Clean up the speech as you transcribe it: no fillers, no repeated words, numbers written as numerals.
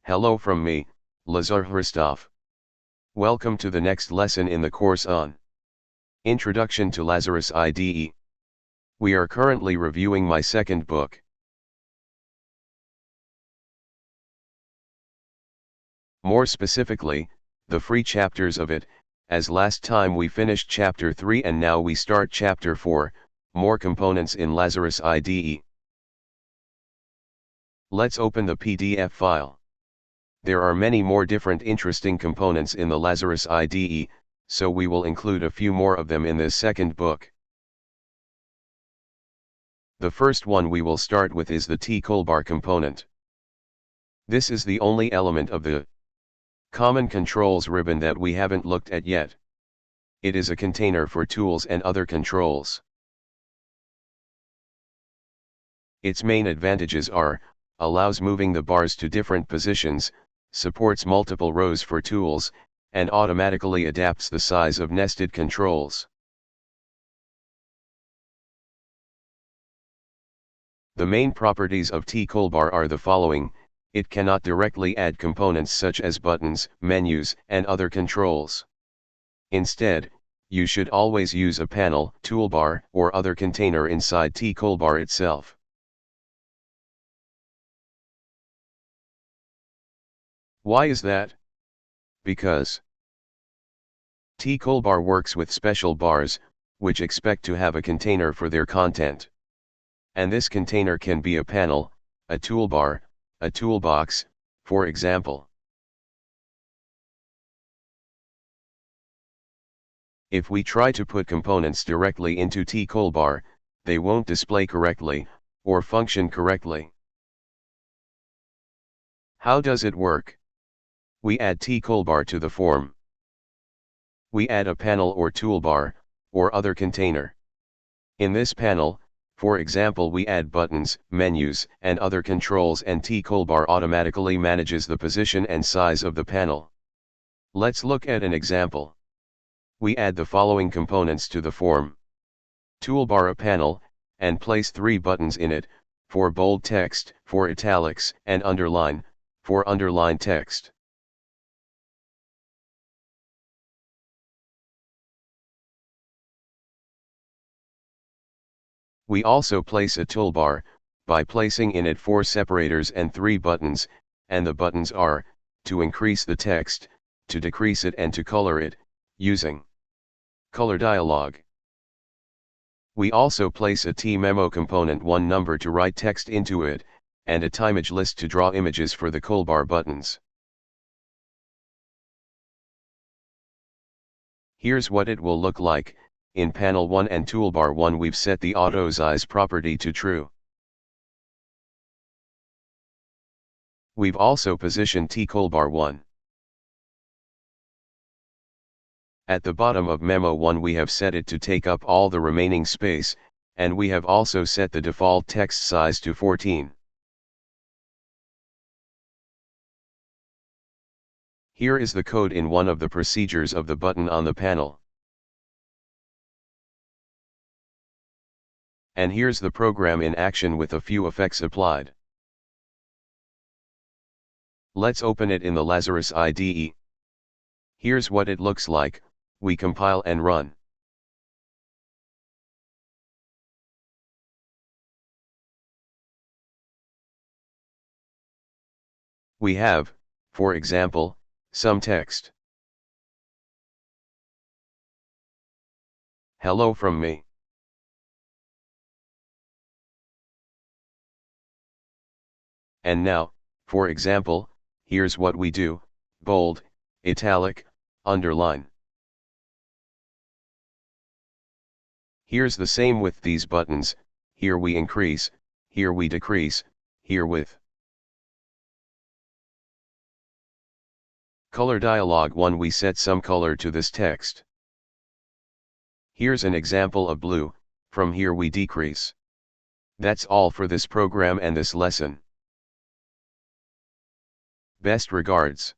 Hello from me, Lazarus. Welcome to the next lesson in the course on Introduction to Lazarus IDE. We are currently reviewing my second book. More specifically, the free chapters of it, as last time we finished chapter 3 and now we start chapter 4, more components in Lazarus IDE. Let's open the PDF file. There are many more different interesting components in the Lazarus IDE, so we will include a few more of them in this second book. The first one we will start with is the TCoolbar component. This is the only element of the Common Controls ribbon that we haven't looked at yet. It is a container for tools and other controls. Its main advantages are, allows moving the bars to different positions, supports multiple rows for tools, and automatically adapts the size of nested controls. The main properties of TCoolbar are the following: it cannot directly add components such as buttons, menus, and other controls. Instead, you should always use a panel, toolbar, or other container inside TCoolbar itself. Why is that? Because TCoolbar works with special bars, which expect to have a container for their content. And this container can be a panel, a toolbar, a toolbox, for example. If we try to put components directly into TCoolbar, they won't display correctly, or function correctly. How does it work? We add TCoolbar to the form. We add a panel or toolbar, or other container. In this panel, for example, we add buttons, menus, and other controls, and TCoolbar automatically manages the position and size of the panel. Let's look at an example. We add the following components to the form. Toolbar, a panel, and place 3 buttons in it, for bold text, for italics, and underline, for underlined text. We also place a toolbar, by placing in it 4 separators and 3 buttons, and the buttons are, to increase the text, to decrease it, and to color it, using color dialog. We also place a T-memo component, 1 number to write text into it, and a timeage list to draw images for the toolbar buttons. Here's what it will look like. In panel 1 and toolbar 1 we've set the auto size property to true. We've also positioned TCoolbar 1. At the bottom of memo 1 we have set it to take up all the remaining space, and we have also set the default text size to 14. Here is the code in one of the procedures of the button on the panel. And here's the program in action with a few effects applied. Let's open it in the Lazarus IDE. Here's what it looks like. We compile and run. We have, for example, some text. Hello from me. And now, for example, here's what we do: bold, italic, underline. Here's the same with these buttons. Here we increase, here we decrease, here with color dialog 1 we set some color to this text. Here's an example of blue. From here we decrease. That's all for this program and this lesson. Best regards.